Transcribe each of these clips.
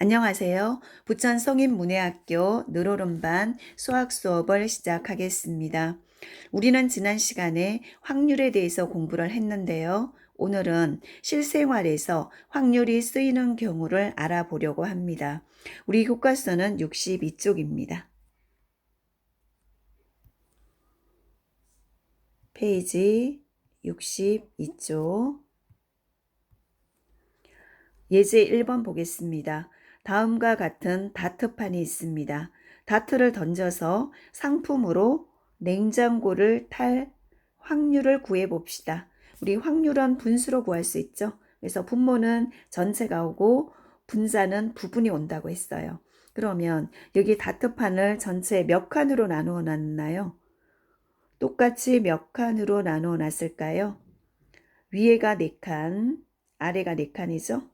안녕하세요. 부천 성인문예학교 늘오름반 수학 수업을 시작하겠습니다. 우리는 지난 시간에 확률에 대해서 공부를 했는데요. 오늘은 실생활에서 확률이 쓰이는 경우를 알아보려고 합니다. 우리 교과서는 62쪽입니다. 페이지 62쪽. 예제 1번 보겠습니다. 다음과 같은 다트판이 있습니다. 다트를 던져서 상품으로 냉장고를 탈 확률을 구해 봅시다. 우리 확률은 분수로 구할 수 있죠. 그래서 분모는 전체가 오고 분자는 부분이 온다고 했어요. 그러면 여기 다트판을 전체 몇 칸으로 나누어 놨나요? 똑같이 몇 칸으로 나누어 놨을까요? 위에가 4칸, 아래가 4칸이죠.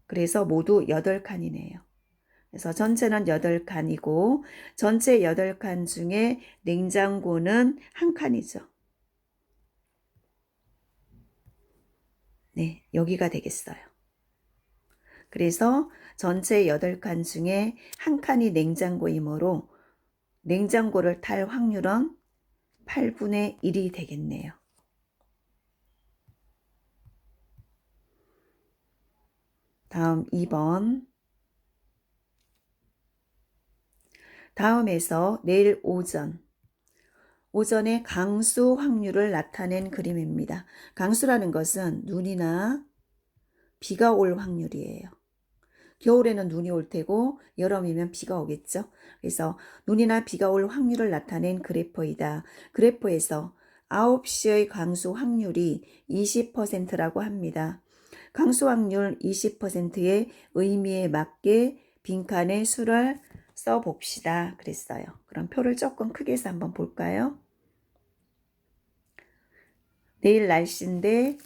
그래서 모두 8칸이네요. 그래서 전체는 8칸이고 전체 8칸 중에 냉장고는 1칸이죠. 네, 여기가 되겠어요. 그래서 전체 8칸 중에 1칸이 냉장고이므로 냉장고를 탈 확률은 8분의 1이 되겠네요. 다음 2번. 다음에서 내일 오전에 강수 확률을 나타낸 그림입니다. 강수라는 것은 눈이나 비가 올 확률이에요. 겨울에는 눈이 올 테고 여름이면 비가 오겠죠. 그래서 눈이나 비가 올 확률을 나타낸 그래프이다. 그래프에서 9시의 강수 확률이 20%라고 합니다. 강수 확률 20%의 의미에 맞게 빈칸에 수를 써봅시다. 그랬어요. 그럼 표를 조금 크게 해서 한번 볼까요? 내일 날씨인데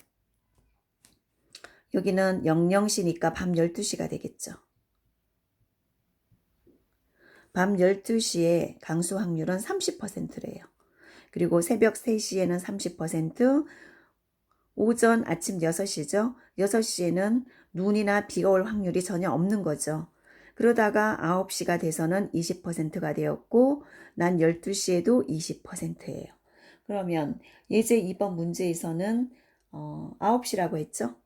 여기는 00시니까 밤 12시가 되겠죠. 밤 12시에 강수 확률은 30%래요. 그리고 새벽 3시에는 30%, 오전 아침 6시죠. 6시에는 눈이나 비가 올 확률이 전혀 없는 거죠. 그러다가 9시가 돼서는 20%가 되었고 난 12시에도 20%예요. 그러면 예제 2번 문제에서는 9시라고 했죠.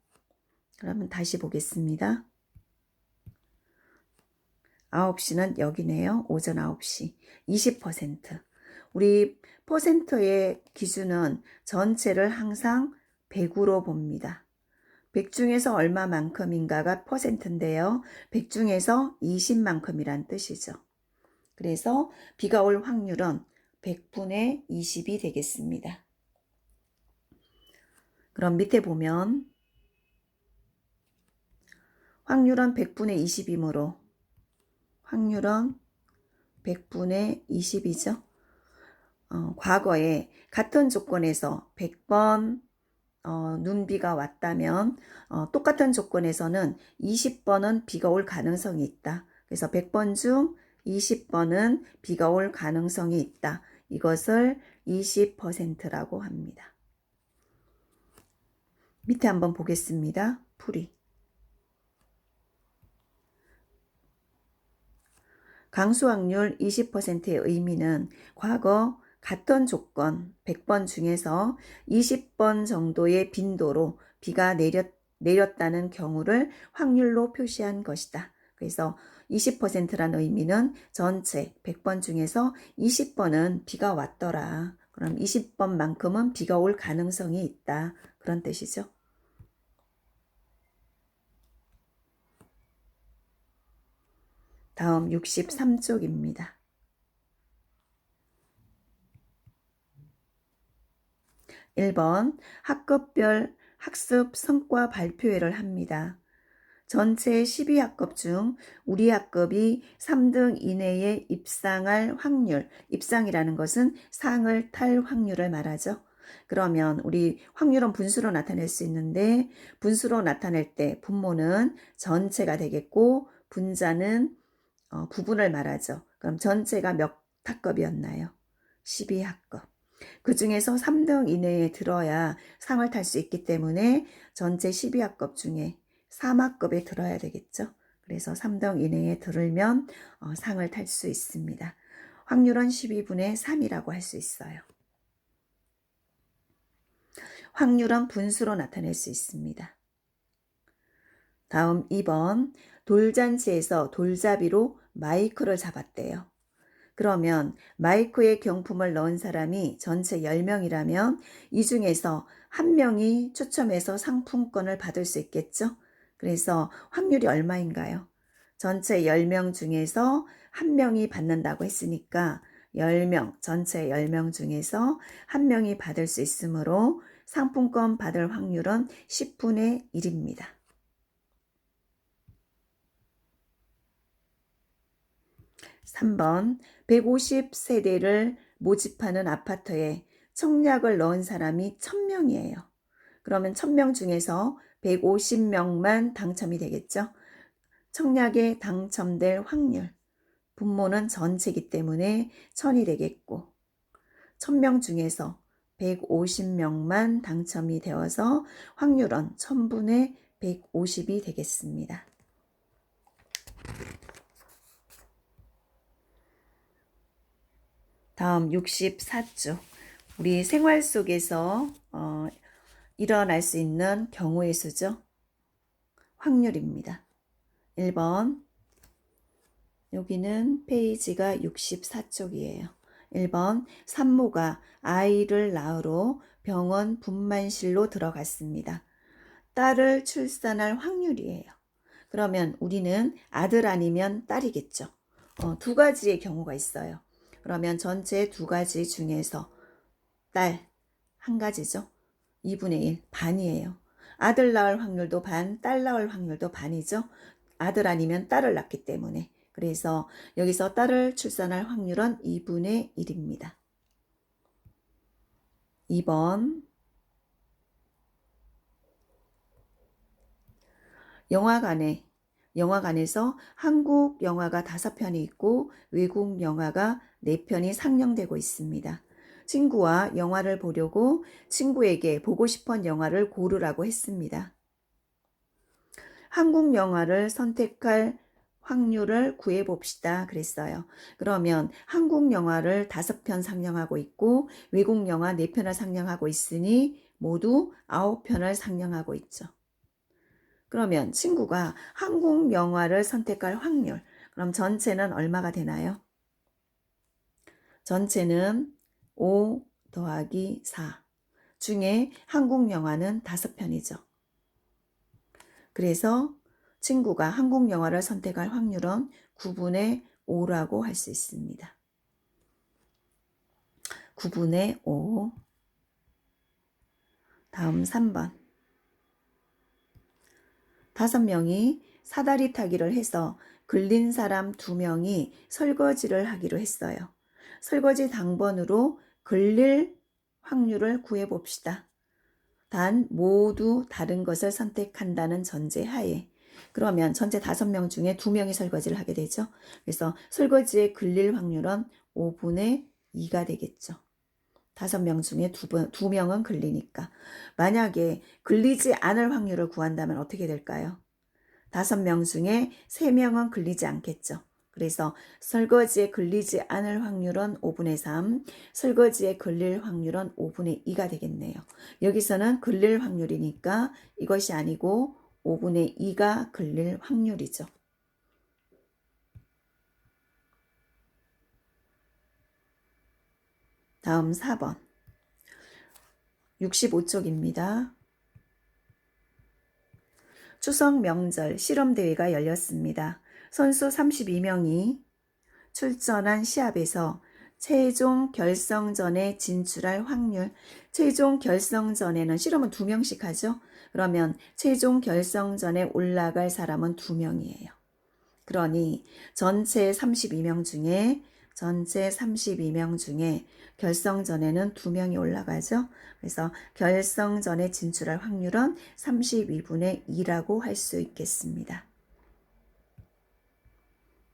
그러면 다시 보겠습니다. 9시는 여기네요. 오전 9시. 20%. 우리 퍼센트의 기준은 전체를 항상 100으로 봅니다. 100 중에서 얼마만큼인가가 퍼센트인데요. 100 중에서 20만큼이란 뜻이죠. 그래서 비가 올 확률은 100분의 20이 되겠습니다. 그럼 밑에 보면 확률은 100분의 20이므로 확률은 100분의 20이죠. 과거에 같은 조건에서 100번 눈비가 왔다면 똑같은 조건에서는 20번은 비가 올 가능성이 있다. 그래서 100번 중 20번은 비가 올 가능성이 있다. 이것을 20%라고 합니다. 밑에 한번 보겠습니다. 풀이. 강수 확률 20%의 의미는 과거 같은 조건 100번 중에서 20번 정도의 빈도로 비가 내렸다는 경우를 확률로 표시한 것이다. 그래서 20%라는 의미는 전체 100번 중에서 20번은 비가 왔더라. 그럼 20번만큼은 비가 올 가능성이 있다. 그런 뜻이죠. 다음 63쪽입니다. 1번 학급별 학습 성과 발표회를 합니다. 전체 12학급 중 우리 학급이 3등 이내에 입상할 확률, 입상이라는 것은 상을 탈 확률을 말하죠. 그러면 우리 확률은 분수로 나타낼 수 있는데 분수로 나타낼 때 분모는 전체가 되겠고 분자는 부분을 말하죠. 그럼 전체가 몇 학급이었나요? 12학급. 그 중에서 3등 이내에 들어야 상을 탈 수 있기 때문에 전체 12학급 중에 3학급에 들어야 되겠죠. 그래서 3등 이내에 들으면 상을 탈 수 있습니다. 확률은 12분의 3이라고 할 수 있어요. 확률은 분수로 나타낼 수 있습니다. 다음 2번, 돌잔치에서 돌잡이로 마이크를 잡았대요. 그러면 마이크에 경품을 넣은 사람이 전체 10명이라면 이 중에서 한 명이 추첨해서 상품권을 받을 수 있겠죠? 그래서 확률이 얼마인가요? 전체 10명 중에서 한 명이 받는다고 했으니까 10명, 전체 10명 중에서 한 명이 받을 수 있으므로 상품권 받을 확률은 10분의 1입니다. 3번, 150세대를 모집하는 아파트에 청약을 넣은 사람이 1000명이에요. 그러면 1000명 중에서 150명만 당첨이 되겠죠? 청약에 당첨될 확률, 분모는 전체이기 때문에 1000이 되겠고 1000명 중에서 150명만 당첨이 되어서 확률은 1000분의 150이 되겠습니다. 다음 64쪽. 우리 생활 속에서 일어날 수 있는 경우의 수죠. 확률입니다. 1번. 여기는 페이지가 64쪽이에요. 1번. 산모가 아이를 낳으러 병원 분만실로 들어갔습니다. 딸을 출산할 확률이에요. 그러면 우리는 아들 아니면 딸이겠죠. 두 가지의 경우가 있어요. 그러면 전체 두 가지 중에서 딸 한 가지죠. 2분의 1, 반이에요. 아들 낳을 확률도 반, 딸 낳을 확률도 반이죠. 아들 아니면 딸을 낳기 때문에. 그래서 여기서 딸을 출산할 확률은 2분의 1입니다. 2번. 영화관에서 한국 영화가 5편이 있고 외국 영화가 4편이 상영되고 있습니다. 친구와 영화를 보려고 친구에게 보고 싶은 영화를 고르라고 했습니다. 한국 영화를 선택할 확률을 구해봅시다 그랬어요. 그러면 한국 영화를 5편 상영하고 있고 외국 영화 4편을 상영하고 있으니 모두 9편을 상영하고 있죠. 그러면 친구가 한국 영화를 선택할 확률, 그럼 전체는 얼마가 되나요? 전체는 5 더하기 4 중에 한국 영화는 5편이죠. 그래서 친구가 한국 영화를 선택할 확률은 9분의 5라고 할 수 있습니다. 9분의 5. 다음 3번. 5명이 사다리 타기를 해서 걸린 사람 2명이 설거지를 하기로 했어요. 설거지 당번으로 걸릴 확률을 구해봅시다. 단 모두 다른 것을 선택한다는 전제하에 그러면 전체 5명 중에 2명이 설거지를 하게 되죠. 그래서 설거지에 걸릴 확률은 5분의 2가 되겠죠. 5명 중에 2명은 걸리니까. 만약에 걸리지 않을 확률을 구한다면 어떻게 될까요? 5명 중에 3명은 걸리지 않겠죠. 그래서 설거지에 걸리지 않을 확률은 5분의 3, 설거지에 걸릴 확률은 5분의 2가 되겠네요. 여기서는 걸릴 확률이니까 이것이 아니고 5분의 2가 걸릴 확률이죠. 다음 4번. 65쪽입니다. 추석 명절 실험대회가 열렸습니다. 선수 32명이 출전한 시합에서 최종 결성전에 진출할 확률, 최종 결성전에는 실험은 2명씩 하죠. 그러면 최종 결성전에 올라갈 사람은 2명이에요. 그러니 전체 32명 중에 결성전에는 2명이 올라가죠. 그래서 결성전에 진출할 확률은 32분의 2라고 할 수 있겠습니다.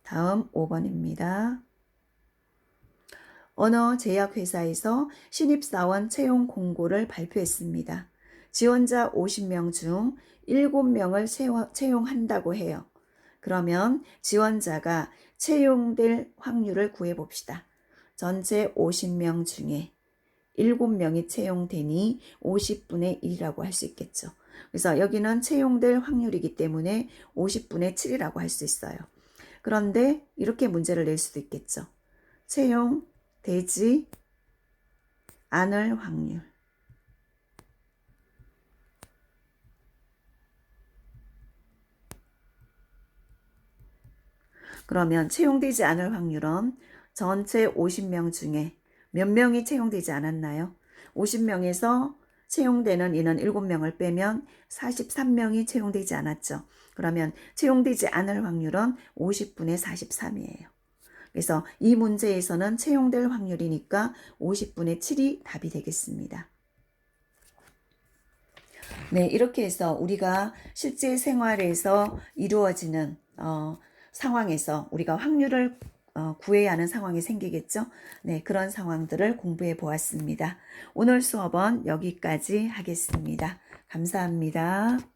다음 5번입니다. 어느 제약회사에서 신입사원 채용 공고를 발표했습니다. 지원자 50명 중 7명을 채용한다고 해요. 그러면 지원자가 채용될 확률을 구해봅시다. 전체 50명 중에 7명이 채용되니 50분의 1이라고 할 수 있겠죠. 그래서 여기는 채용될 확률이기 때문에 50분의 7이라고 할 수 있어요. 그런데 이렇게 문제를 낼 수도 있겠죠. 채용되지 않을 확률. 그러면 채용되지 않을 확률은 전체 50명 중에 몇 명이 채용되지 않았나요? 50명에서 채용되는 인원 7명을 빼면 43명이 채용되지 않았죠. 그러면 채용되지 않을 확률은 50분의 43이에요. 그래서 이 문제에서는 채용될 확률이니까 50분의 7이 답이 되겠습니다. 네, 이렇게 해서 우리가 실제 생활에서 이루어지는 상황에서 우리가 확률을 구해야 하는 상황이 생기겠죠. 네, 그런 상황들을 공부해 보았습니다. 오늘 수업은 여기까지 하겠습니다. 감사합니다.